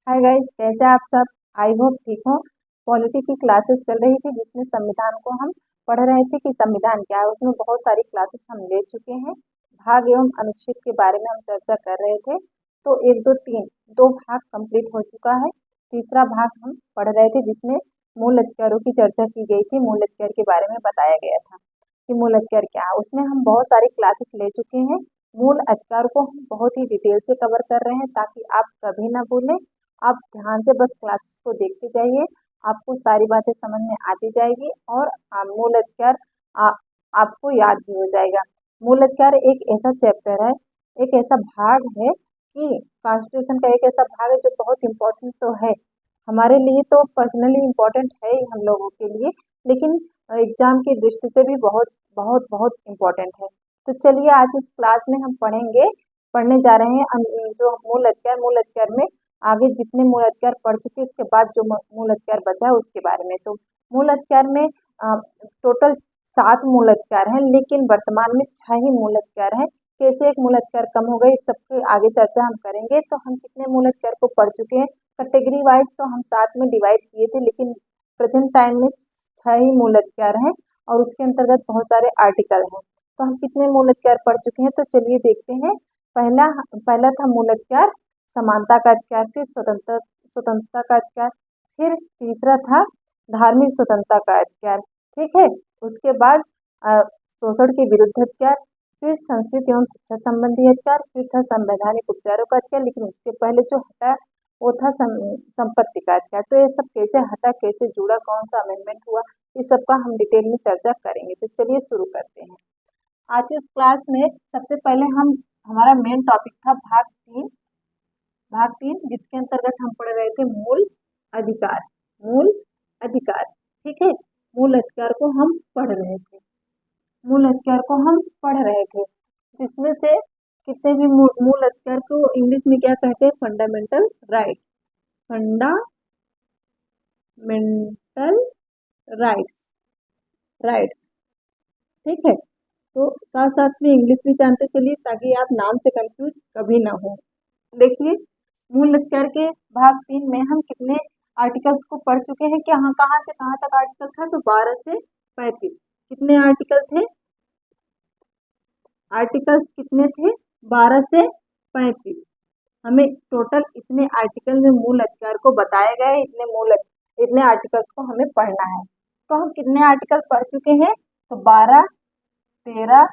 Hi guys, कैसे आप सब। आई होप ठीक हो। पॉलिटी की क्लासेस चल रही थी जिसमें संविधान को हम पढ़ रहे थे कि संविधान क्या है। उसमें बहुत सारी क्लासेस हम ले चुके हैं। भाग एवं अनुच्छेद के बारे में हम चर्चा कर रहे थे। तो एक दो तीन दो भाग कंप्लीट हो चुका है। तीसरा भाग हम पढ़ रहे थे जिसमें मूल अधिकारों की चर्चा की गई थी। मूल अधिकार के बारे में बताया गया था कि मूल अधिकार क्या है। उसमें हम बहुत सारी क्लासेस ले चुके हैं। मूल अधिकार को हम बहुत ही डिटेल से कवर कर रहे हैं ताकि आप कभी ना भूलें। आप ध्यान से बस क्लासेस को देखते जाइए, आपको सारी बातें समझ में आती जाएगी और मूल अधिकार आपको याद भी हो जाएगा। मूल अधिकार एक ऐसा चैप्टर है, एक ऐसा भाग है कि कॉन्स्टिट्यूशन का एक ऐसा भाग है जो बहुत इम्पोर्टेंट तो है हमारे लिए, तो पर्सनली इम्पोर्टेंट है ही हम लोगों के लिए, लेकिन एग्जाम की दृष्टि से भी बहुत बहुत बहुत इम्पोर्टेंट है। तो चलिए आज इस क्लास में हम पढ़ने जा रहे हैं जो मूल अधिकार में आगे जितने मूल अधिकार पढ़ चुके इसके बाद जो मूल अधिकार बचा है उसके बारे में। तो मूल अधिकार में टोटल 7 मूल अधिकार हैं, लेकिन वर्तमान में 6 ही मूल अधिकार हैं। कैसे एक मूल अधिकार कम हो गई, इस सबके आगे चर्चा हम करेंगे। तो हम कितने मूल अधिकार को पढ़ चुके हैं, कैटेगरी वाइज तो हम 7 में डिवाइड किए थे, लेकिन प्रेजेंट टाइम में 6 ही मूल अधिकार हैं और उसके अंतर्गत बहुत सारे आर्टिकल हैं। तो हम कितने मूल अधिकार पढ़ चुके हैं, तो चलिए देखते हैं। पहला था मूल अधिकार समानता का अधिकार, फिर स्वतंत्रता का अधिकार, फिर तीसरा था धार्मिक स्वतंत्रता का अधिकार, ठीक है। उसके बाद शोषण के विरुद्ध अधिकार, फिर संस्कृति एवं शिक्षा संबंधी अधिकार, फिर था संवैधानिक उपचारों का अधिकार, लेकिन उसके पहले जो हटा वो था संपत्ति का अधिकार। तो ये सब कैसे हटा, कैसे जुड़ा, कौन सा अमेंडमेंट हुआ, इस सब का हम डिटेल में चर्चा करेंगे। तो चलिए शुरू करते हैं। आज इस क्लास में सबसे पहले हमारा मेन टॉपिक था भाग 3 जिसके अंतर्गत हम पढ़ रहे थे मूल अधिकार। मूल अधिकार, ठीक है। मूल अधिकार को हम पढ़ रहे थे। मूल अधिकार को हम पढ़ रहे थे जिसमें से कितने भी मूल अधिकार को इंग्लिश में क्या कहते हैं, fundamental right. Fundamental rights, rights, ठीक है। तो साथ साथ में इंग्लिश भी जानते चलिए ताकि आप नाम से कंफ्यूज कभी ना हो। देखिए, मूल अधिकार के भाग 3 में हम कितने आर्टिकल्स को पढ़ चुके हैं। क्या हाँ, कहाँ से कहाँ तक आर्टिकल था, तो 12 से 35। कितने आर्टिकल थे, आर्टिकल्स कितने थे, 12 से 35। हमें टोटल इतने आर्टिकल में मूल अधिकार को बताया गया है, इतने आर्टिकल्स को हमें पढ़ना है। तो हम कितने आर्टिकल पढ़ चुके हैं, तो 12, 13,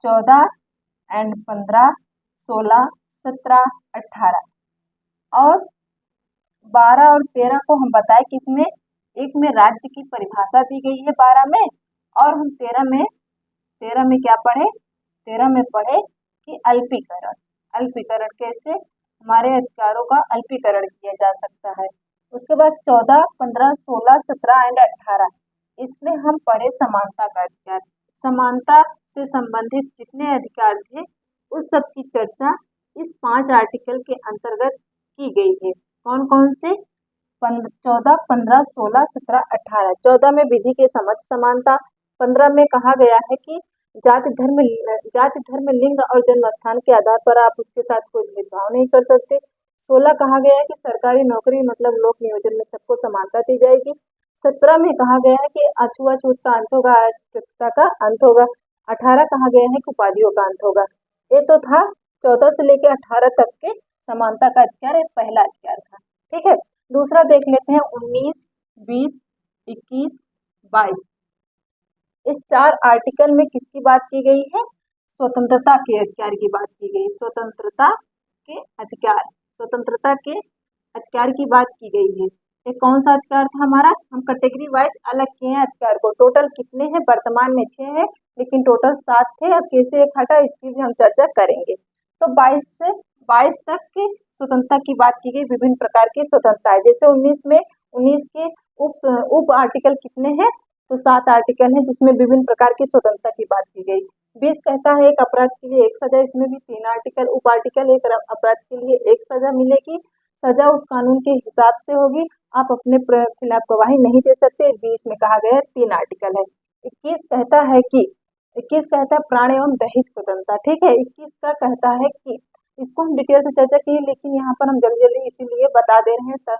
14 एंड 15, 16, 17, 18 और 12 और 13 को हम बताए किसमें, एक में राज्य की परिभाषा दी गई है 12 में, और हम 13 में क्या पढ़े, 13 में पढ़े कि अल्पीकरण कैसे हमारे अधिकारों का अल्पीकरण किया जा सकता है। उसके बाद 14, 15, 16, 17 एंड 18 इसमें हम पढ़े समानता का अधिकार। समानता से संबंधित जितने अधिकार थे उस सब की चर्चा इस 5 आर्टिकल के अंतर्गत की गई है। कौन कौन से, 14, 15, 16, 17, 18। 14 में विधि के समक्ष समानता, 15 में कहा गया है कि जाति धर्म लिंग और जन्म स्थान के आधार पर आप उसके साथ कोई भेदभाव नहीं कर सकते। 16 कहा गया है कि सरकारी नौकरी मतलब लोक नियोजन में सबको समानता दी जाएगी। 17 में कहा गया है कि अछूआछूत का अंत होगा, अस्पृश्यता का अंत होगा। 18 कहा गया है कि उपाधियों का अंत होगा। ये तो था 14 से लेकर 18 तक के समानता का अधिकार, एक पहला अधिकार था, ठीक है। दूसरा देख लेते हैं 19, 20, 21, 22। इस 4 आर्टिकल में किसकी बात की गई है, स्वतंत्रता के अधिकार की बात की गई। स्वतंत्रता के अधिकार की बात की गई है। ये कौन सा अधिकार था हमारा, हम कैटेगरी वाइज अलग किए हैं अधिकार को। टोटल कितने हैं, वर्तमान में 6 है, लेकिन टोटल 7 थे। अब कैसे एक हटा इसकी भी हम चर्चा करेंगे। तो 22 से 22 तक की स्वतंत्रता की बात की गई, विभिन्न प्रकार की स्वतंत्रता है। जैसे 19 में 19 के उप आर्टिकल कितने हैं, तो 7 आर्टिकल हैं जिसमें विभिन्न प्रकार की स्वतंत्रता की बात की गई। 20 कहता है एक अपराध के लिए 1 सजा, इसमें भी 3 आर्टिकल, उप आर्टिकल, एक अपराध के लिए 1 सजा मिलेगी, सजा उस कानून के हिसाब से होगी, आप अपने खिलाफ गवाही नहीं दे सकते। 20 में कहा गया है 3 आर्टिकल है। 21 कहता है प्राण एवं दैहिक स्वतंत्रता, ठीक है। 21 का कहता है कि इसको हम डिटेल से चर्चा की, लेकिन यहाँ पर हम जल्दी जल्दी इसीलिए बता दे रहे हैं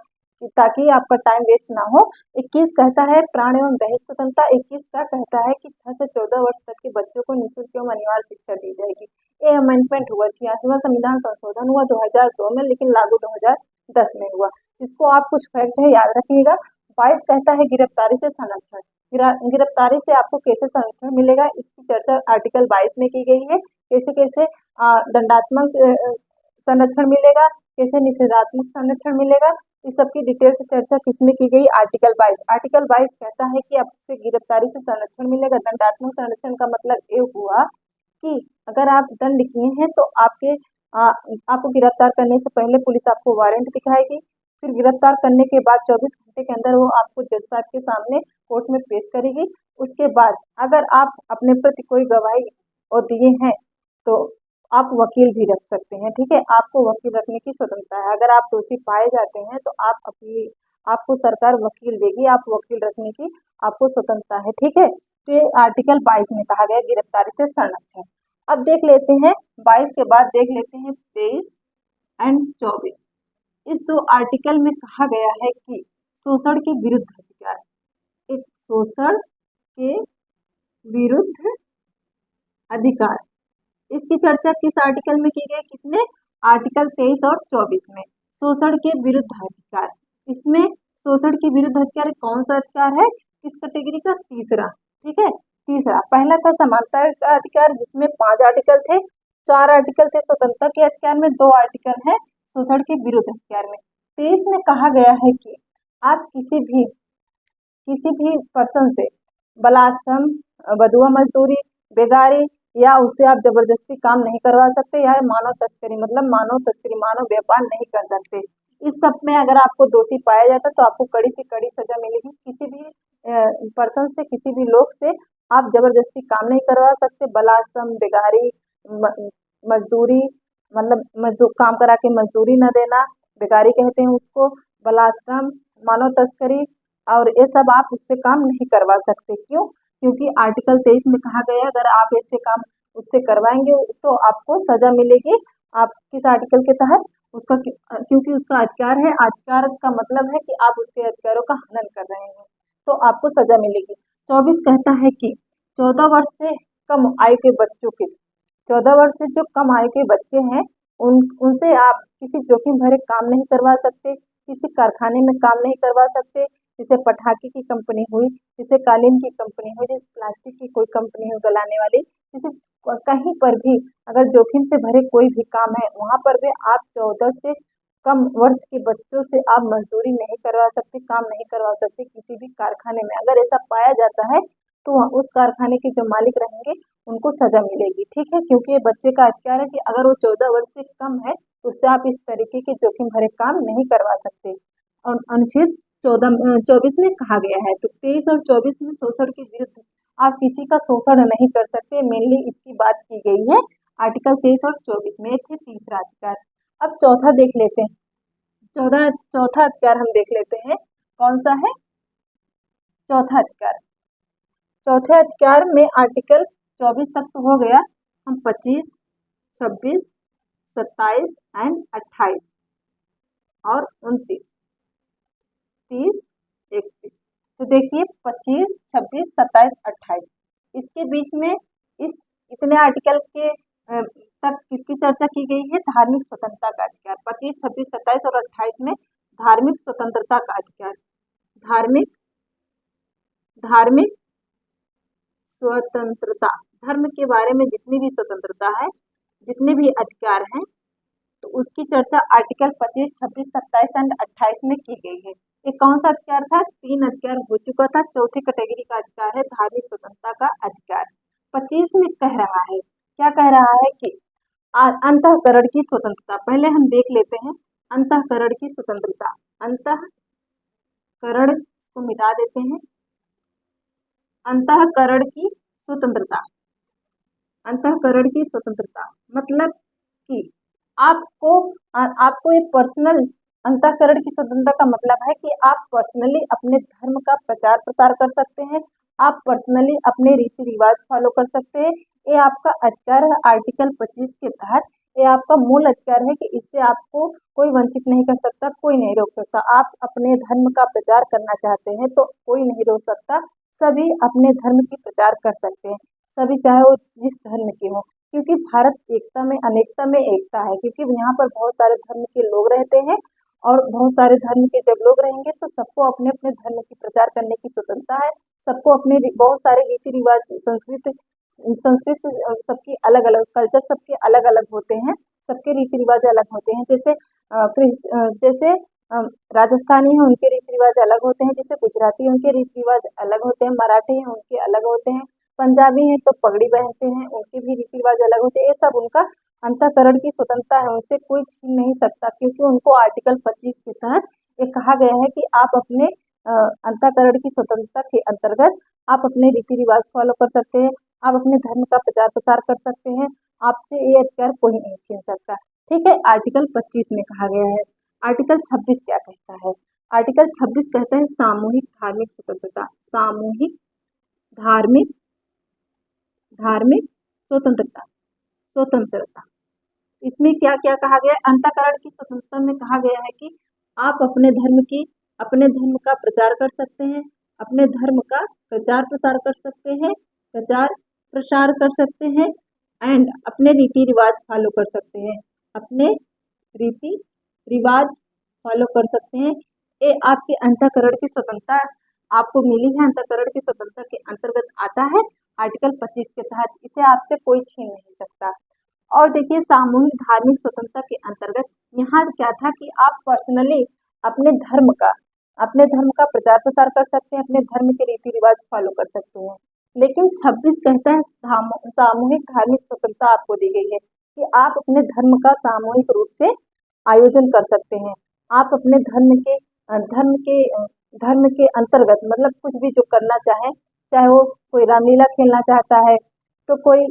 ताकि आपका टाइम वेस्ट ना हो। 21 कहता है प्राण एवं दैहिक स्वतंत्रता। 21 का कहता है कि 6 से 14 वर्ष तक के बच्चों को निःशुल्क एवं अनिवार्य शिक्षा दी जाएगी। ये अमेंडमेंट हुआ 86वां संविधान संशोधन हुआ 2002 में, लेकिन लागू 2010 में हुआ। इसको आप कुछ फैक्ट है याद रखिएगा। 22 कहता है गिरफ्तारी से संरक्षण। गिरफ्तारी से आपको कैसे संरक्षण मिलेगा, इसकी चर्चा आर्टिकल 22 में की गई है। कैसे कैसे दंडात्मक संरक्षण मिलेगा, कैसे निषेधात्मक संरक्षण मिलेगा, इस सब की डिटेल से चर्चा किसमें की गई, आर्टिकल 22। आर्टिकल 22 कहता है कि आपसे गिरफ्तारी से संरक्षण मिलेगा। दंडात्मक संरक्षण का मतलब ये हुआ कि अगर आप दंड किए हैं तो आपको गिरफ्तार करने से पहले पुलिस आपको वारंट दिखाएगी, फिर गिरफ्तार करने के बाद 24 घंटे के अंदर वो आपको जज साहब के सामने कोर्ट में पेश करेगी। उसके बाद अगर आप अपने प्रति कोई गवाही और दिए हैं तो आप वकील भी रख सकते हैं। ठीक है, आपको वकील रखने की स्वतंत्रता है। अगर आप दोषी पाए जाते हैं तो आपको सरकार वकील देगी, आप वकील रखने की आपको स्वतंत्रता है। ठीक है, तो ये आर्टिकल 22 में कहा गया गिरफ्तारी से संरक्षण। अब देख लेते हैं 22 के बाद देख लेते हैं 23 एंड 24। इस दो आर्टिकल में कहा गया है कि शोषण के विरुद्ध अधिकार, एक शोषण के विरुद्ध अधिकार, इसकी चर्चा किस आर्टिकल में की गई, कितने, आर्टिकल 23 और 24 में। शोषण के विरुद्ध अधिकार, इसमें शोषण के विरुद्ध अधिकार कौन सा अधिकार है, किस कैटेगरी का, तीसरा। ठीक है, तीसरा। पहला था समानता का अधिकार जिसमें 5 आर्टिकल थे, 4 आर्टिकल थे स्वतंत्रता के अधिकार में, 2 आर्टिकल है शोषण के विरुद्ध अधिकार में। 23 में कहा गया है कि आप किसी भी पर्सन से बलात्संग, बधुआ मजदूरी, बेगारी या उससे आप जबरदस्ती काम नहीं करवा सकते, या मानव तस्करी मतलब मानव तस्करी, मानव व्यापार नहीं कर सकते। इस सब में अगर आपको दोषी पाया जाता तो आपको कड़ी से कड़ी सजा मिलेगी। किसी भी पर्सन से, किसी भी लोग से आप जबरदस्ती काम नहीं करवा सकते। बलात्संग, बेगारी, मजदूरी मतलब मजदूर काम करा के मजदूरी न देना, बेगारी कहते हैं उसको, बलात्संग, मानव तस्करी, और ये सब आप उससे काम नहीं करवा सकते। क्यों? क्योंकि आर्टिकल 23 में कहा गया अगर आप ऐसे काम उससे करवाएंगे तो आपको सजा मिलेगी। आप किस आर्टिकल के तहत, उसका क्योंकि उसका अधिकार है, अधिकार का मतलब है कि आप उसके अधिकारों का हनन कर रहे हैं, तो आपको सजा मिलेगी। 24 कहता है कि 14 वर्ष से कम आयु के बच्चों के, 14 वर्ष से जो कम आयु के बच्चे हैं उनसे आप किसी जोखिम भरे काम नहीं करवा सकते, किसी कारखाने में काम नहीं करवा सकते, जैसे पटाखे की कंपनी हुई, जैसे कालीन की कंपनी हुई, जैसे प्लास्टिक की कोई कंपनी हुई गलाने वाली, जैसे कहीं पर भी अगर जोखिम से भरे कोई भी काम है वहाँ पर भी आप 14 से कम वर्ष के बच्चों से आप मजदूरी नहीं करवा सकते, काम नहीं करवा सकते किसी भी कारखाने में। अगर ऐसा पाया जाता है तो उस कारखाने के जो मालिक रहेंगे उनको सजा मिलेगी। ठीक है, क्योंकि ये बच्चे का अधिकार है कि अगर वो 14 वर्ष से कम है तो उससे आप इस तरीके के जोखिम भरे काम नहीं करवा सकते। और अनुच्छेद 24 में कहा गया है। तो 23 और 24 में शोषण के विरुद्ध आप किसी का शोषण नहीं कर सकते, मेनली इसकी बात की गई है आर्टिकल 23 और 24 में। थे तीसरा अधिकार। अब चौथा देख लेते हैं, चौथा अधिकार हम देख लेते हैं कौन सा है, चौथा अधिकार। चौथे अधिकार में आर्टिकल 24 तक तो हो गया, हम 25, 26, 27 एंड 28 और 29, 30, 31। तो देखिए 25, 26, 27, 28 इसके बीच में इस इतने आर्टिकल के तक किसकी चर्चा की गई है, धार्मिक स्वतंत्रता का अधिकार। 25, 26, 27 और 28 में धार्मिक स्वतंत्रता का अधिकार, धार्मिक स्वतंत्रता, धर्म के बारे में जितनी भी स्वतंत्रता है, जितने भी अधिकार हैं, तो उसकी चर्चा आर्टिकल 25, 26, 27 एंड 28 में की गई है। ये कौन सा अधिकार था, 3 अधिकार हो चुका था, चौथी कैटेगरी का अधिकार है धार्मिक स्वतंत्रता का अधिकार। 25 में कह रहा है, क्या कह रहा है कि अंतःकरण की स्वतंत्रता। पहले हम देख लेते हैं अंतःकरण की स्वतंत्रता। अंतःकरण को मिटा देते हैं, अंतःकरण की स्वतंत्रता। अंतःकरण की स्वतंत्रता मतलब कि आपको एक पर्सनल, अंतःकरण की स्वतंत्रता का मतलब है कि आप पर्सनली अपने धर्म का प्रचार प्रसार कर सकते हैं, आप पर्सनली अपने रीति रिवाज फॉलो कर सकते हैं। ये आपका अधिकार है आर्टिकल 25 के तहत। ये आपका मूल अधिकार है कि इससे आपको कोई वंचित नहीं कर सकता, कोई नहीं रोक सकता। आप अपने धर्म का प्रचार करना चाहते हैं तो कोई नहीं रोक सकता, सभी अपने धर्म की प्रचार कर सकते हैं, सभी चाहे वो जिस धर्म के हो, क्योंकि भारत एकता में अनेकता में एकता है। क्योंकि यहाँ पर बहुत सारे धर्म के लोग रहते हैं और बहुत सारे धर्म के जब लोग रहेंगे तो सबको अपने अपने धर्म की प्रचार करने की स्वतंत्रता है। सबको अपने बहुत सारे रीति रिवाज, संस्कृत संस्कृत सबकी अलग अलग, कल्चर सबके अलग अलग होते हैं, सबके रीति रिवाज अलग होते हैं। जैसे राजस्थानी हैं उनके रीति रिवाज अलग होते हैं, जैसे गुजराती हैं उनके रीति रिवाज अलग होते हैं, मराठी हैं उनके अलग होते हैं, पंजाबी हैं तो पगड़ी पहनते हैं उनके भी रीति रिवाज अलग होते हैं। ये सब उनका अंतःकरण की स्वतंत्रता है, उनसे कोई छीन नहीं सकता, क्योंकि उनको आर्टिकल 25 के तहत ये कहा गया है कि आप अपने अंतःकरण की स्वतंत्रता के अंतर्गत आप अपने रीति रिवाज फॉलो कर सकते हैं, आप अपने धर्म का प्रचार प्रसार कर सकते हैं, आपसे ये अधिकार कोई नहीं छीन सकता। ठीक है, आर्टिकल 25 में कहा गया है। आर्टिकल 26 क्या कहता है? आर्टिकल 26 कहता है सामूहिक धार्मिक स्वतंत्रता, सामूहिक धार्मिक धार्मिक स्वतंत्रता, स्वतंत्रता। इसमें क्या क्या कहा गया है? अंतःकरण की स्वतंत्रता में कहा गया है कि आप अपने धर्म का प्रचार कर सकते हैं, अपने धर्म का प्रचार प्रसार कर सकते हैं, प्रचार प्रसार कर सकते हैं एंड अपने रीति रिवाज फॉलो कर सकते हैं, अपने रीति रिवाज फॉलो कर सकते हैं। ये आपके अंतःकरण की स्वतंत्रता आपको मिली है, अंतःकरण की स्वतंत्रता के अंतर्गत आता है आर्टिकल 25 के तहत, इसे आपसे कोई छीन नहीं सकता। और देखिए सामूहिक धार्मिक स्वतंत्रता के अंतर्गत यहाँ क्या था कि आप पर्सनली अपने धर्म का प्रचार प्रसार कर सकते हैं, अपने धर्म के रीति रिवाज फॉलो कर सकते हैं। लेकिन 26 कहता है सामूहिक धार्मिक स्वतंत्रता आपको दी गई है कि आप अपने धर्म का सामूहिक रूप से आयोजन कर सकते हैं। आप अपने धर्म के अंतर्गत मतलब कुछ भी जो करना चाहे, चाहे वो कोई रामलीला खेलना चाहता है, तो कोई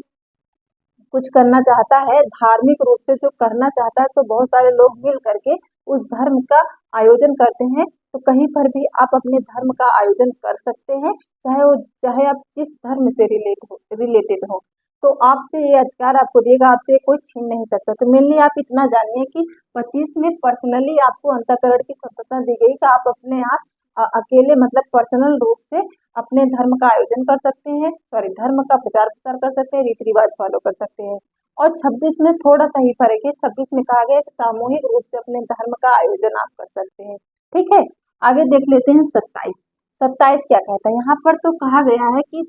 कुछ करना चाहता है धार्मिक रूप से जो करना चाहता है, तो बहुत सारे लोग मिल करके उस धर्म का आयोजन करते हैं। तो कहीं पर भी आप अपने धर्म का आयोजन कर सकते हैं, चाहे आप जिस धर्म से रिलेटेड हो। तो आपसे ये अधिकार आपको देगा, आपसे कोई छीन नहीं सकता। तो मेनली आप इतना जानिए कि 25 में पर्सनली आपको अंतःकरण की स्वतंत्रता दी गई कि आप अपने आप अकेले मतलब पर्सनल रूप से अपने धर्म का आयोजन कर सकते हैं, धर्म का प्रचार प्रसार कर सकते हैं, रीति रिवाज फॉलो कर सकते हैं। और 26 में थोड़ा सा ही फर्क है, 26 में कहा गया कि सामूहिक रूप से अपने धर्म का आयोजन आप कर सकते हैं। ठीक है, आगे देख लेते हैं 27। 27 क्या कहता है? यहाँ पर तो कहा गया है कि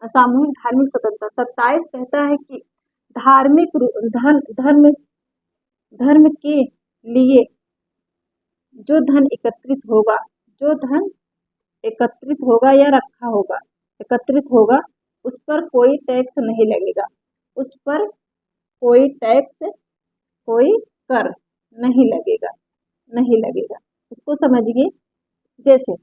सामूहिक धार्मिक स्वतंत्रता। 27 कहता है कि धर्म के लिए जो धन एकत्रित होगा या एकत्रित होगा, उस पर कोई टैक्स नहीं लगेगा, उस पर कोई कर नहीं लगेगा। इसको समझिए, जैसे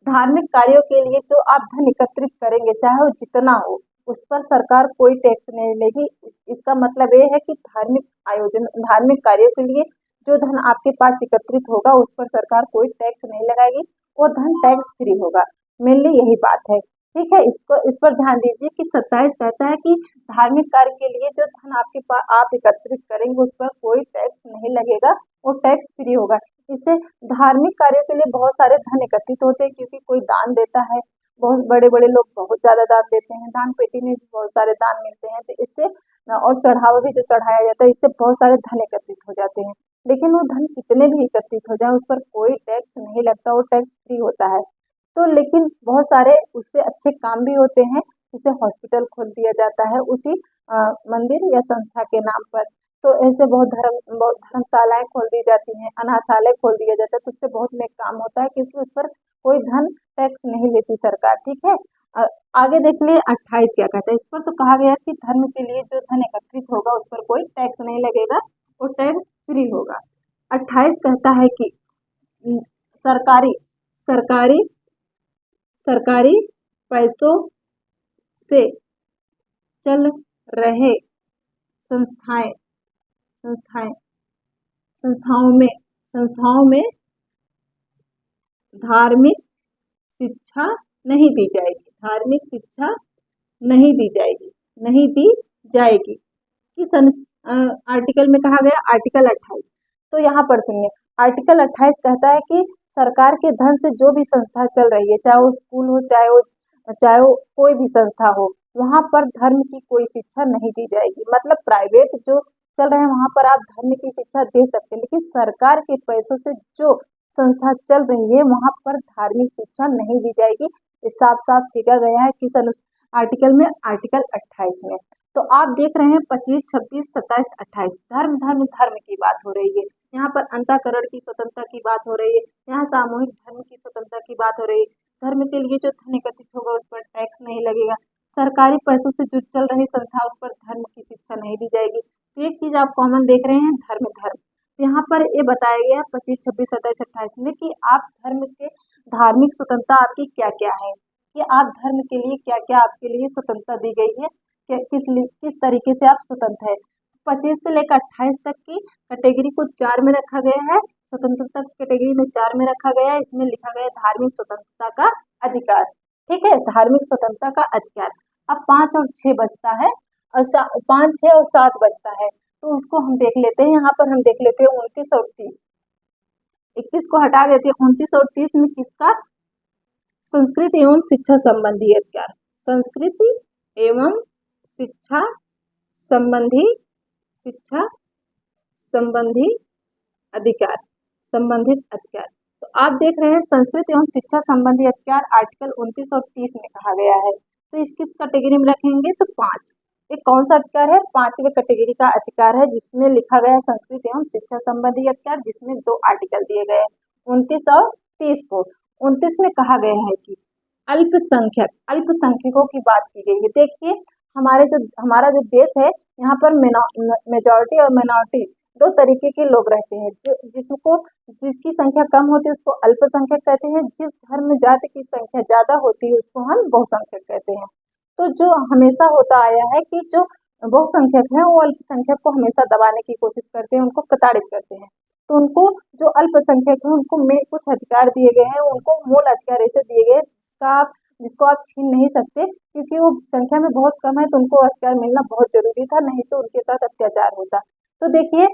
धार्मिक कार्यों के लिए जो आप धन एकत्रित करेंगे, चाहे वो जितना हो, उस पर सरकार कोई टैक्स नहीं लेगी। इसका मतलब ये है कि धार्मिक कार्यों के लिए जो धन आपके पास एकत्रित होगा, उस पर सरकार कोई टैक्स नहीं लगाएगी, वो धन टैक्स फ्री होगा। मेनली यही बात है। ठीक है, इस पर ध्यान दीजिए कि 27 कहता है कि धार्मिक कार्य के लिए जो धन आपके पास आप एकत्रित करेंगे, उस पर कोई टैक्स नहीं लगेगा, वो टैक्स फ्री होगा। इससे धार्मिक कार्यों के लिए बहुत सारे धन एकत्रित होते हैं, क्योंकि कोई दान देता है, बहुत बड़े बड़े लोग बहुत ज्यादा दान देते हैं, दान पेटी में भी बहुत सारे दान मिलते हैं, तो इससे और चढ़ावा भी जो चढ़ाया जाता है, इससे बहुत सारे धन एकत्रित हो जाते हैं। लेकिन वो धन कितने भी एकत्रित हो जाए, उस पर कोई टैक्स नहीं लगता, वो टैक्स फ्री होता है। तो लेकिन बहुत सारे उससे अच्छे काम भी होते हैं, जैसे हॉस्पिटल खोल दिया जाता है उसी मंदिर या संस्था के नाम पर। तो ऐसे बहुत धर्मशालाएं खोल दी जाती हैं, अनाथालय खोल दिया जाता है, तो उससे बहुत नेक काम होता है, क्योंकि उस पर कोई धन टैक्स नहीं लेती सरकार। ठीक है, आगे देख लिए 28 क्या कहता है। इस पर तो कहा गया कि धर्म के लिए जो धन एकत्रित होगा, उस पर कोई टैक्स नहीं लगेगा, वो टैक्स फ्री होगा। 28 कहता है कि सरकारी सरकारी सरकारी पैसों से चल रहे संस्थाएं संस्थाएं संस्थाओं में धार्मिक शिक्षा नहीं दी जाएगी, धार्मिक शिक्षा नहीं दी जाएगी कि आर्टिकल में कहा गया आर्टिकल 28। तो यहाँ पर सुनिए, आर्टिकल 28 कहता है कि सरकार के धन से जो भी संस्था चल रही है, चाहे वो स्कूल हो, चाहे वो कोई भी संस्था हो, वहाँ पर धर्म की कोई शिक्षा नहीं दी जाएगी। मतलब प्राइवेट जो चल रहे हैं वहाँ पर आप धर्म की शिक्षा दे सकते हैं, लेकिन सरकार के पैसों से जो संस्था चल रही है वहाँ पर धार्मिक शिक्षा नहीं दी जाएगी। ये साफ साफ लिखा गया है किस आर्टिकल में, आर्टिकल 28 में। तो आप देख रहे हैं 25, 26, 27, 28 धर्म धर्म धर्म की बात हो रही है। यहाँ पर अंतःकरण की स्वतंत्रता की बात हो रही है, यहाँ सामूहिक धर्म की स्वतंत्रता की बात हो रही है। धर्म के लिए जो धन एकत्रित होगा उस पर टैक्स नहीं लगेगा। सरकारी पैसों से जो चल रही संस्था उस पर धर्म की शिक्षा नहीं दी जाएगी। तो एक चीज आप कॉमन देख रहे हैं, धर्म धर्म। यहाँ पर ये बताया गया 25, 26, 27, 28 में कि आप धर्म के धार्मिक स्वतंत्रता आपकी क्या क्या है, कि आप धर्म के लिए क्या क्या आपके लिए स्वतंत्रता दी गई है, किस तरीके से आप स्वतंत्र है। 25 से लेकर 28 तक की कैटेगरी को 4 में रखा गया है, स्वतंत्रता कैटेगरी में 4 में रखा गया है। इसमें लिखा गया धार्मिक स्वतंत्रता का अधिकार। ठीक है, धार्मिक स्वतंत्रता का अधिकार। अब 5 और 6 बचता है, और 5, 6 और 7 बचता है, तो उसको हम देख लेते हैं। यहाँ पर हम देख लेते हैं 29 और 30। 31 को हटा देते हैं, 29 और 30 में किसका, संस्कृति एवं शिक्षा संबंधी अधिकार, संस्कृति एवं शिक्षा संबंधी अधिकार, संबंधित अधिकार। तो आप देख रहे हैं संस्कृति एवं शिक्षा संबंधी अधिकार आर्टिकल 29 और 30 में कहा गया है। तो इस किस कैटेगरी में रखेंगे, तो 5। एक कौन सा अधिकार है, 5वें कैटेगरी का अधिकार है, जिसमें लिखा गया है संस्कृति एवं शिक्षा संबंधी अधिकार, जिसमें 2 आर्टिकल दिए गए हैं 29 और 30 को। 29 में कहा गया है कि अल्पसंख्यकों की बात की गई है। देखिए हमारा जो देश है, यहाँ पर मेजॉरिटी और माइनॉरिटी 2 तरीके के लोग रहते हैं। जिसकी संख्या कम होती है उसको अल्पसंख्यक कहते हैं, जिस धर्म जाति की संख्या ज्यादा होती है उसको हम बहुसंख्यक कहते हैं। तो जो हमेशा होता आया है कि जो बहुसंख्यक है वो अल्पसंख्यक को हमेशा दबाने की कोशिश करते हैं, उनको प्रताड़ित करते हैं। तो उनको जो अल्पसंख्यक है उनको कुछ अधिकार दिए गए हैं, उनको मूल अधिकार ऐसे दिए गए जिसको आप छीन नहीं सकते, क्योंकि वो संख्या में बहुत कम है, तो उनको अधिकार मिलना बहुत जरूरी था, नहीं तो उनके साथ अत्याचार होता। तो देखिए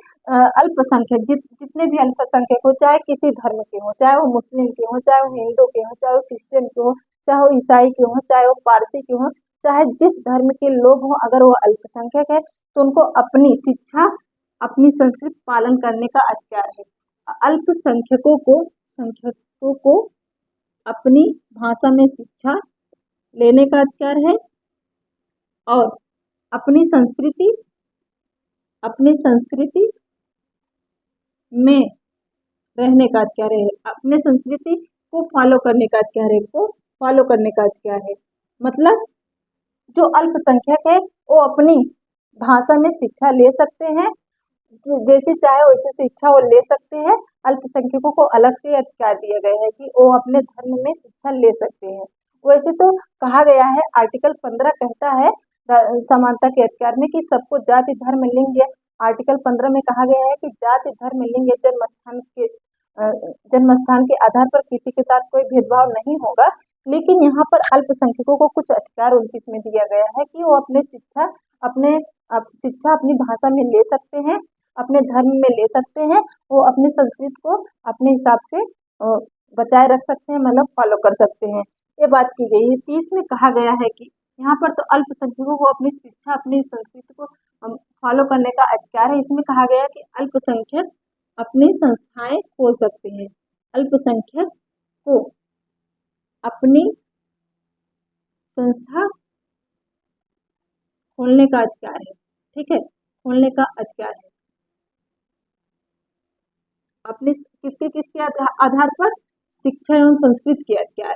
अल्पसंख्यक जितने भी अल्पसंख्यक हो, चाहे किसी धर्म के हो, चाहे वो मुस्लिम के हो, चाहे वो हिंदू के हो, चाहे वो क्रिश्चियन के हो, चाहे वो ईसाई के हो, चाहे वो पारसी के हो, चाहे जिस धर्म के लोग हों, अगर वो अल्पसंख्यक है तो उनको अपनी शिक्षा, अपनी संस्कृति पालन करने का अधिकार है। संख्यकों को अपनी भाषा में शिक्षा लेने का अधिकार है, और अपनी संस्कृति में रहने का अधिकार है, अपने संस्कृति को फॉलो करने का अधिकार है, मतलब जो अल्पसंख्यक है वो अपनी भाषा में शिक्षा ले सकते हैं, जैसे चाहे वैसे शिक्षा वो ले सकते हैं। अल्पसंख्यकों को अलग से अधिकार दिया गया है कि वो अपने धर्म में शिक्षा ले सकते हैं। वैसे तो कहा गया है, आर्टिकल 15 कहता है समानता के अधिकार में कि सबको जाति धर्म लिंग, आर्टिकल 15 में कहा गया है कि जाति धर्म लिंग जन्मस्थान के आधार पर किसी के साथ कोई भेदभाव नहीं होगा। लेकिन यहाँ पर अल्पसंख्यकों को कुछ अधिकार 29 में दिया गया है कि वो शिक्षा अपनी भाषा में ले सकते हैं, अपने धर्म में ले सकते हैं, वो अपनी संस्कृति को अपने हिसाब से बचाए रख सकते हैं, मतलब फॉलो कर सकते हैं। ये बात की गई है। 30 में कहा गया है कि यहाँ पर तो अल्पसंख्यकों को अपनी शिक्षा, अपनी संस्कृति को फॉलो करने का अधिकार है। इसमें कहा गया है कि अल्पसंख्यक अपनी संस्थाएं खोल सकते हैं, अल्पसंख्यक को अपनी संस्था खोलने का अधिकार है। ठीक है, खोलने का अधिकार है अपने किसके आधार पर, शिक्षा एवं संस्कृति के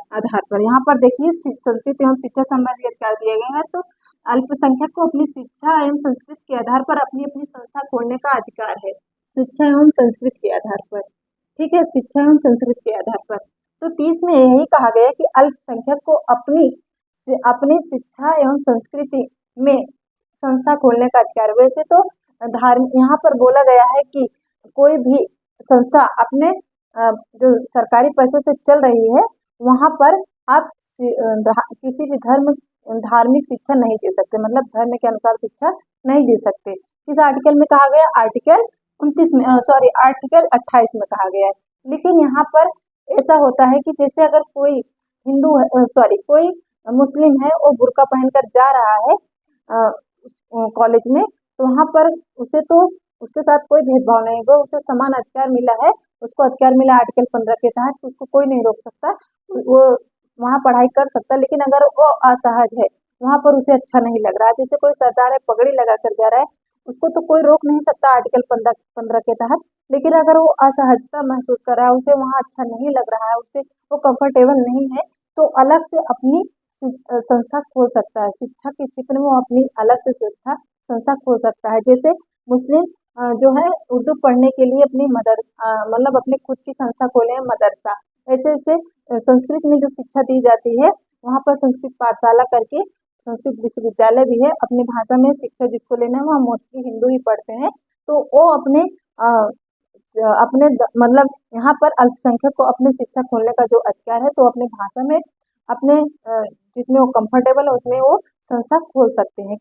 आधार पर। यहाँ पर देखिए संस्कृति एवं शिक्षा संबंधी अधिकार दिए गए हैं। तो अल्पसंख्यक को अपनी शिक्षा एवं संस्कृति के आधार पर अपनी अपनी संस्था खोलने का अधिकार है, शिक्षा एवं संस्कृति के आधार पर। ठीक है, शिक्षा एवं संस्कृति के आधार पर। तो 30 में यही कहा गया कि अल्पसंख्यक को अपनी शिक्षा एवं संस्कृति में संस्था खोलने का अधिकार। वैसे तो यहाँ पर बोला गया है कि कोई भी संस्था अपने जो सरकारी पैसों से चल रही है वहां पर आप किसी भी धार्मिक शिक्षा नहीं दे सकते, मतलब धर्म के अनुसार शिक्षा नहीं दे सकते। किस आर्टिकल में कहा गया? आर्टिकल 29 में, सॉरी आर्टिकल 28 में कहा गया है। लेकिन यहाँ पर ऐसा होता है कि जैसे अगर कोई हिंदू है, सॉरी कोई मुस्लिम है, वो बुर्का पहनकर जा रहा है कॉलेज में, तो वहाँ पर उसे तो उसके साथ कोई भेदभाव नहीं होगा, उसे समान अधिकार मिला है, उसको अधिकार मिला आर्टिकल 15 के तहत, तो उसको कोई नहीं रोक सकता, वो वहाँ पढ़ाई कर सकता। लेकिन अगर वो असहज है, वहाँ पर उसे अच्छा नहीं लग रहा है, जैसे कोई सरदार है पगड़ी लगा कर जा रहा है, उसको तो कोई रोक नहीं सकता आर्टिकल 15 के तहत। लेकिन अगर वो असहजता महसूस कर रहा है, उसे वहाँ अच्छा नहीं लग रहा है, उसे वो कंफर्टेबल नहीं है, तो अलग से अपनी संस्था खोल सकता है। शिक्षा के क्षेत्र में वो अपनी अलग से संस्था खोल सकता है। जैसे मुस्लिम जो है उर्दू पढ़ने के लिए अपनी मतलब अपने खुद की संस्था खोले हैं, मदरसा। ऐसे ऐसे संस्कृत में जो शिक्षा दी जाती है, वहाँ पर संस्कृत पाठशाला करके संस्कृत विश्वविद्यालय भी है। अपनी भाषा में शिक्षा जिसको लेना है, वहाँ मोस्टली हिंदू ही पढ़ते हैं, तो वो मतलब यहाँ पर अल्पसंख्यक को अपनी शिक्षा खोलने का जो अधिकार है, तो अपनी भाषा में अपने जिसमें वो कंफर्टेबल है उसमें वो संस्था खोल सकते हैं।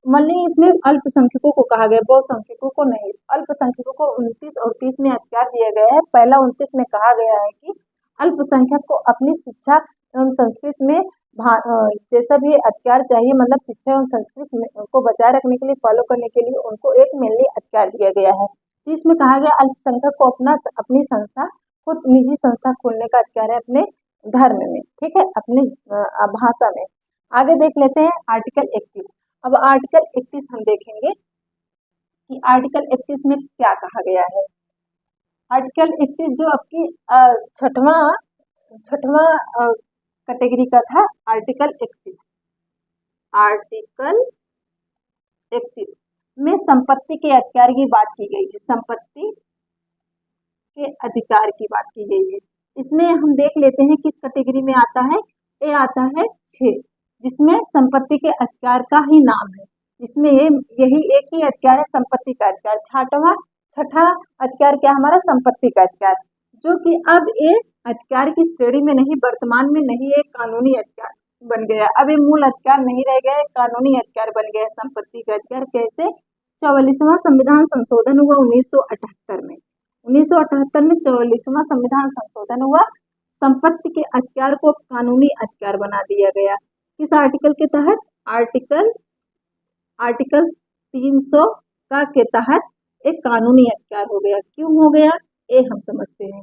मान ली इसमें अल्पसंख्यकों को कहा गया, बहुसंख्यकों को नहीं। अल्पसंख्यकों को 29 और 30 में अधिकार दिया गया है। पहला 29 में कहा गया है कि अल्पसंख्यक को अपनी शिक्षा एवं संस्कृत में जैसा भी अधिकार चाहिए, मतलब शिक्षा एवं संस्कृत को बचाए रखने के लिए, फॉलो करने के लिए उनको एक मेनली अधिकार दिया गया है। 30 में कहा गया अल्पसंख्यक को अपनी संस्था, खुद निजी संस्था खोलने का अधिकार है अपने धर्म में, ठीक है, अपनी भाषा में। आगे देख लेते हैं आर्टिकल 31। अब आर्टिकल 31 हम देखेंगे कि आर्टिकल 31 में क्या कहा गया है। आर्टिकल 31 जो आपकी छठवां कैटेगरी का था, आर्टिकल 31। आर्टिकल 31 में संपत्ति के अधिकार की बात की गई है, संपत्ति के अधिकार की बात की गई है। इसमें हम देख लेते हैं किस कैटेगरी में आता है। ये आता है 6, जिसमें संपत्ति के अधिकार का ही नाम है। इसमें यही एक ही अधिकार है, संपत्ति का अधिकार। छठा अधिकार क्या हमारा? संपत्ति का अधिकार, जो कि अब ये अधिकार की श्रेणी में नहीं, वर्तमान में नहीं, एक कानूनी अधिकार बन गया। अब ये मूल अधिकार नहीं रह गया, कानूनी अधिकार बन गया संपत्ति का अधिकार। कैसे? 44वां संविधान संशोधन हुआ 1978 में। 1978 में 44वां संविधान संशोधन हुआ, संपत्ति के अधिकार को कानूनी अधिकार बना दिया गया। किस आर्टिकल के तहत? आर्टिकल 300 का के तहत एक कानूनी अधिकार हो गया। क्यों हो गया ये हम समझते हैं।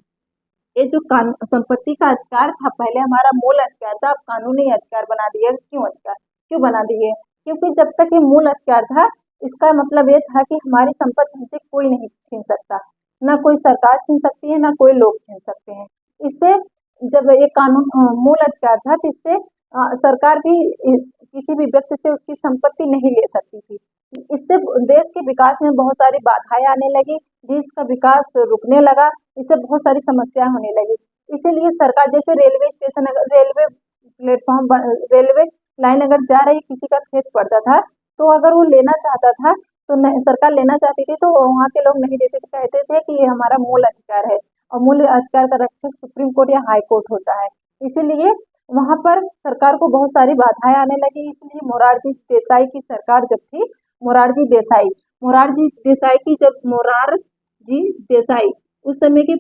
ये जो संपत्ति का अधिकार था, पहले हमारा मूल अधिकार था, अब कानूनी अधिकार बना दिया। क्यों बना दिए? क्योंकि जब तक ये मूल अधिकार था, इसका मतलब ये था कि हमारी संपत्ति हमसे कोई नहीं छीन सकता, ना कोई सरकार छीन सकती है, ना कोई लोग छीन सकते हैं। इससे जब ये कानून मूल अधिकार था, तो इससे सरकार भी किसी भी व्यक्ति से उसकी संपत्ति नहीं ले सकती थी। इससे देश के विकास में बहुत सारी बाधाएं आने लगी, देश का विकास रुकने लगा, इससे बहुत सारी समस्याएं होने लगी। इसीलिए सरकार, जैसे रेलवे स्टेशन, अगर रेलवे प्लेटफॉर्म, रेलवे लाइन अगर जा रही, किसी का खेत पड़ता था, तो अगर वो लेना चाहता था, तो सरकार लेना चाहती थी, तो वहाँ के लोग नहीं देते थे, कहते थे कि ये हमारा मूल अधिकार है, और मूल अधिकार का रक्षक सुप्रीम कोर्ट या हाई कोर्ट होता है। इसीलिए वहाँ पर सरकार को बहुत सारी बाधाएं आने लगी। इसलिए मोरारजी देसाई की सरकार जब थी, मोरारजी देसाई की जब मोरारजी देसाई उस समय के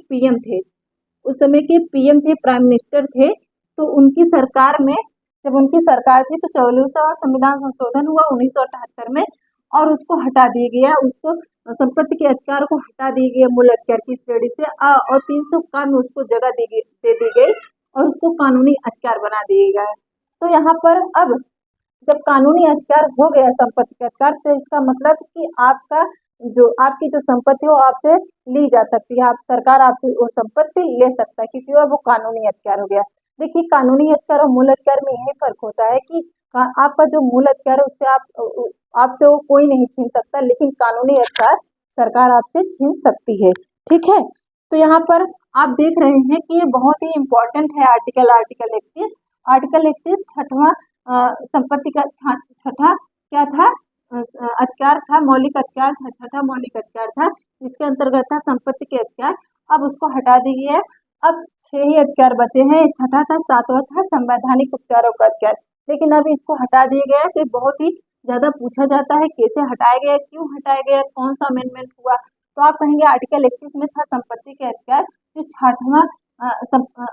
पीएम थे, प्राइम मिनिस्टर थे, तो उनकी सरकार में, जब उनकी सरकार थी, तो 44वां संविधान संशोधन हुआ 1978 में, और उसको हटा दिया गया, उसको संपत्ति के अधिकार को हटा दिया गया मूल अधिकार की श्रेणी से, और 300 का में उसको जगह दे दी गई, और उसको कानूनी अधिकार बना दिया गया। तो यहाँ पर अब जब कानूनी अधिकार हो गया संपत्ति का अधिकार, तो इसका मतलब कि आपकी जो संपत्ति हो आपसे ली जा सकती है, सरकार आपसे वो संपत्ति ले सकता है, क्योंकि वो कानूनी अधिकार हो गया। देखिए, कानूनी अधिकार और मूल अधिकार में यही फर्क होता है कि आपका जो मूल अधिकार है उससे आपसे वो कोई नहीं छीन सकता, लेकिन कानूनी अधिकार सरकार आपसे छीन सकती है। ठीक है, तो यहाँ पर आप देख रहे हैं कि ये बहुत ही इम्पोर्टेंट है आर्टिकल 31। आर्टिकल 31 छठवां संपत्ति का छठा क्या था? अधिकार था, मौलिक अधिकार था, छठा मौलिक अधिकार था, जिसके अंतर्गत था संपत्ति के अधिकार। अब उसको हटा दी गई है, अब 6 ही अधिकार बचे हैं। छठा था, 7वां था संवैधानिक उपचारों का अधिकार, लेकिन अब इसको हटा दिया गया। तो बहुत ही ज़्यादा पूछा जाता है कैसे हटाया गया, क्यों हटाया गया, कौन सा अमेंडमेंट हुआ, तो आप कहेंगे आर्टिकल 31 में था संपत्ति के अधिकार, जो 60वां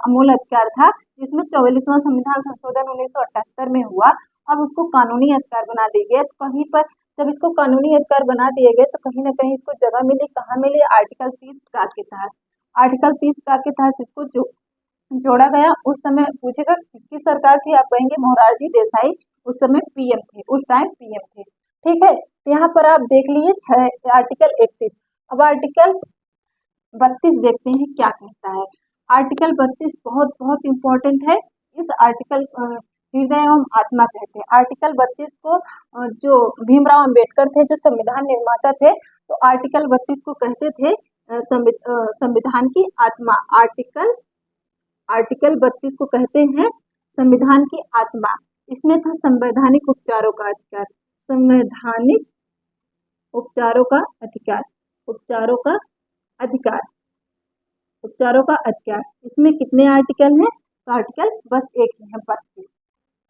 मूल अधिकार था, जिसमें 44वां संविधान संशोधन 1978 में हुआ। अब उसको कानूनी अधिकार बना दिए गए। तो कहीं पर जब इसको कानूनी अधिकार बना दिए गए तो कहीं ना कहीं इसको जगह मिली, कहाँ मिली, आर्टिकल 30 का के तहत। आर्टिकल 30 का के तहत इसको जोड़ा गया। उस समय पूछेगा किसकी सरकार थी, आप कहेंगे मोरारजी देसाई उस समय पीएम थे, उस टाइम पीएम थे। ठीक है, तो यहाँ पर आप देख लीजिए आर्टिकल 31। अब आर्टिकल 32 देखते हैं क्या कहता है। आर्टिकल 32 बहुत बहुत इम्पोर्टेंट है। इस आर्टिकल हृदय एवं आत्मा कहते हैं। आर्टिकल 32 को जो भीमराव अंबेडकर थे, जो संविधान निर्माता थे, तो आर्टिकल 32 को कहते थे संविधान की आत्मा। आर्टिकल 32 को कहते हैं संविधान की आत्मा। इसमें था संवैधानिक उपचारों का अधिकार, संवैधानिक उपचारों का अधिकार, उपचारों का अधिकार, उपचारों का अधिकार। इसमें कितने आर्टिकल हैं, तो आर्टिकल बस एक ही है, 32।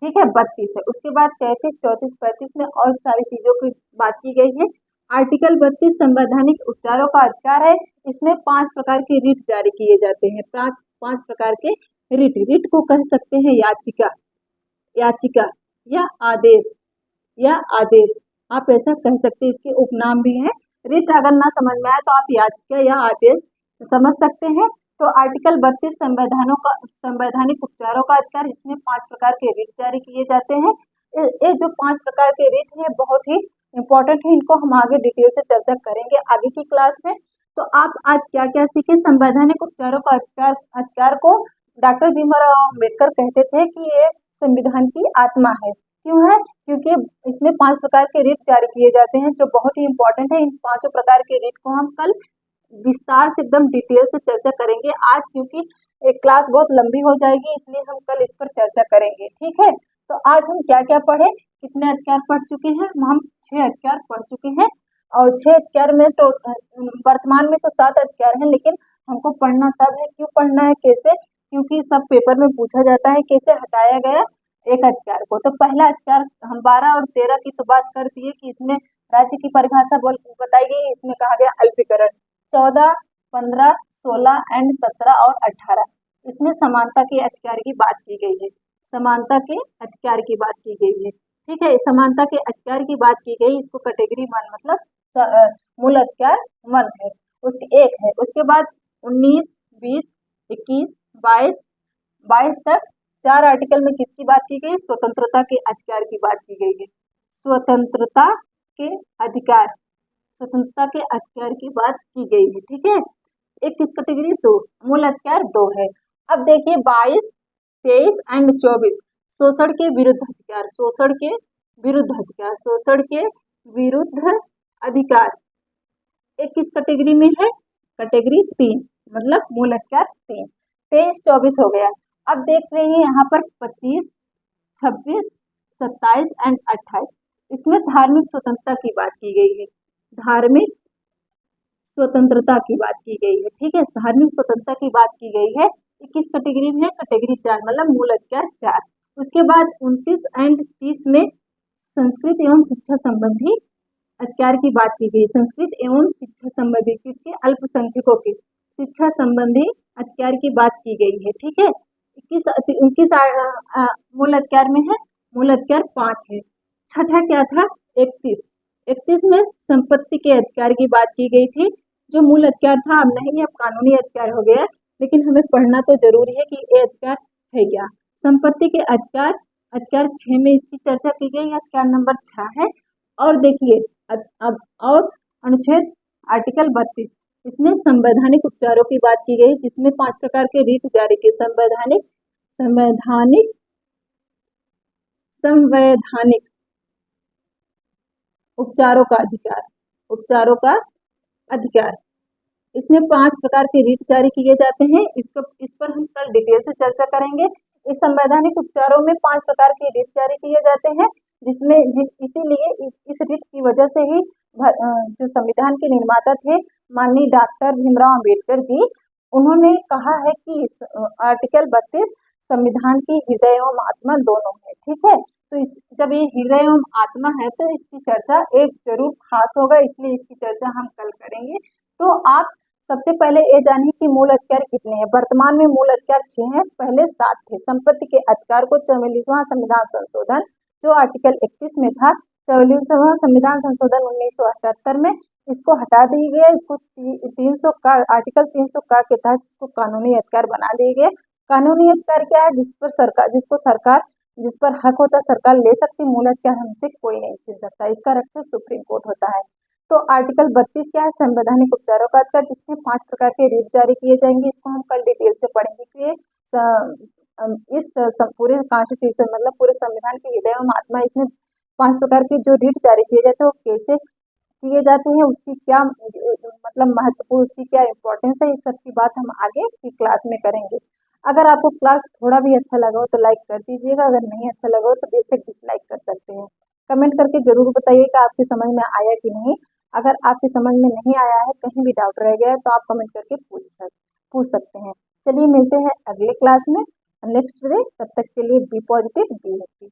ठीक है, 32 है। उसके बाद 33, 34, 35 में और सारी चीजों की बात की गई है। आर्टिकल 32 संवैधानिक उपचारों का अधिकार है। इसमें 5 प्रकार के रिट जारी किए जाते हैं। पांच प्रकार के रिट को कह सकते हैं याचिका, याचिका या आदेश, या आदेश आप ऐसा कह सकते हैं। इसके उपनाम भी है। रिट अगर ना समझ में आए तो आप याचिका या आदेश समझ सकते हैं। तो आर्टिकल 32 संवैधानिक उपचारों का अधिकार, इसमें 5 प्रकार के रिट जारी किए जाते हैं। ये जो 5 प्रकार के रिट हैं बहुत ही इम्पोर्टेंट है। इनको हम आगे डिटेल से चर्चा करेंगे आगे की क्लास में। तो आप आज क्या क्या सीखे। संवैधानिक उपचारों का अधिकार को डॉक्टर भीमराव अम्बेडकर कहते थे कि ये संविधान की आत्मा है। क्यों है, क्योंकि इसमें 5 प्रकार के रिट जारी किए जाते हैं जो बहुत ही इम्पोर्टेंट है। इन 5 प्रकार के रिट को हम कल विस्तार से एकदम डिटेल से चर्चा करेंगे। आज क्योंकि एक क्लास बहुत लंबी हो जाएगी, इसलिए हम कल इस पर चर्चा करेंगे। ठीक है, तो आज हम क्या क्या पढ़े, कितने अधिकार पढ़ चुके हैं हम 6 अधिकार पढ़ चुके हैं। और 6 अधिकार में तो वर्तमान में तो 7 अधिकार हैं, लेकिन हमको पढ़ना सब है। क्यों पढ़ना है, कैसे, क्योंकि सब पेपर में पूछा जाता है कैसे हटाया गया एक अधिकार को। तो पहला अधिकार हम 12 और 13 की तो बात कर दिए कि इसमें राज्य की परिभाषा बताई गई। इसमें कहा गया अल्पीकरण। 14, 15, 16 एंड 17 और 18 इसमें समानता के अधिकार की बात की गई है। समानता के अधिकार की बात की गई है। ठीक है, समानता के अधिकार की बात की गई। इसको कैटेगरी 1 मतलब मूल अधिकार 1 है, उसके 1 है। उसके बाद 19, 20, 21, 22 तक 4 आर्टिकल में किसकी बात की गई, स्वतंत्रता के अधिकार की बात की गई है। स्वतंत्रता के अधिकार, स्वतंत्रता के अधिकार की बात की गई है। ठीक है, एक किस कैटेगरी 2, मूल अधिकार 2 है। अब देखिए 22, 23 एंड 24 शोषण के विरुद्ध अधिकार, शोषण के विरुद्ध अधिकार, शोषण के विरुद्ध अधिकार एक किस कैटेगरी में है, कैटेगरी 3 मतलब मूल अधिकार 3। 23, 24 हो गया। अब देख रहे हैं यहाँ पर 25, 26, 27 एंड 28 इसमें धार्मिक स्वतंत्रता की बात की गई है। धार्मिक स्वतंत्रता की बात की गई है। ठीक है, धार्मिक स्वतंत्रता की बात की गई है। किस कैटेगरी में है, कैटेगरी 4 मतलब मूल अधिकार 4। उसके बाद 29 एंड 30 में संस्कृत एवं शिक्षा संबंधी अधिकार की बात की गई। संस्कृत एवं शिक्षा संबंधी किसके, अल्पसंख्यकों की शिक्षा संबंधी अधिकार की बात की गई है। ठीक है, किस मूल अधिकार में है, मूल अधिकार 5 है। छठा क्या था, 31 में संपत्ति के अधिकार की बात की गई थी। जो मूल अधिकार था अब नहीं, अब कानूनी अधिकार हो गया, लेकिन हमें पढ़ना तो जरूरी है कि ये अधिकार है क्या। संपत्ति के अधिकार, अधिकार 6 में इसकी चर्चा की गई, अधिकार नंबर 6 है। और देखिए अब और अनुच्छेद आर्टिकल 32 इसमें संवैधानिक उपचारों की बात की गई, जिसमें 5 प्रकार के रिट जारी किए। संवैधानिक उपचारों का अधिकार, उपचारों का अधिकार इसमें 5 प्रकार के रिट जारी किए जाते हैं। इस पर हम कल डिटेल से चर्चा करेंगे। इस संवैधानिक उपचारों में 5 प्रकार के रिट जारी किए जाते हैं, जिसमें इसीलिए इस रिट की वजह से ही जो संविधान के निर्माता थे माननीय डॉक्टर भीमराव अंबेडकर जी, उन्होंने कहा है कि आर्टिकल 32 संविधान की हृदय एवं आत्मा दोनों है। ठीक है, तो इस जब ये हृदय एवं आत्मा है तो इसकी चर्चा एक जरूर खास होगा, इसलिए इसकी चर्चा हम कल करेंगे। तो आप सबसे पहले ये जानिए कि मूल अधिकार कितने हैं। वर्तमान में मूल अधिकार 6 हैं, पहले 7 थे। संपत्ति के अधिकार को 44वां संविधान संशोधन जो आर्टिकल 31 में था, 44वां संविधान संशोधन 1978 में इसको हटा दिया गया। इसको 300 का आर्टिकल 300 का के तहत इसको कानूनी अधिकार बना दिए गए। कानूनी अधिकार क्या है? जिस पर हक होता है सरकार ले सकती, मूल अधिकार हमसे कोई नहीं छीन सकता। इसका रक्षक सुप्रीम कोर्ट होता है। तो आर्टिकल 32 क्या है? संवैधानिक उपचारों का अधिकार, जिसमें 5 प्रकार के रिट जारी किए जाएंगे। इसको हम कल डिटेल से पढ़ेंगे कि इस पूरे कॉन्स्टिट्यूशन मतलब पूरे संविधान के हृदय एवं आत्मा, इसमें 5 प्रकार के जो रिट जारी किए जाते हैं वो कैसे किए जाते हैं, उसकी क्या मतलब महत्वपूर्ण, उसकी क्या इम्पोर्टेंस है, इस सब की बात हम आगे की क्लास में करेंगे। अगर आपको क्लास थोड़ा भी अच्छा लगा हो तो लाइक कर दीजिएगा, अगर नहीं अच्छा लगा हो तो बेशक डिसलाइक कर सकते हैं। कमेंट करके जरूर बताइएगा आपकी समझ में आया कि नहीं। अगर आपकी समझ में नहीं आया है, कहीं भी डाउट रह गया है तो आप कमेंट करके पूछ सकते हैं। चलिए मिलते हैं अगले क्लास में नेक्स्ट डे। तब तक के लिए बी पॉजिटिव, बी हैप्पी।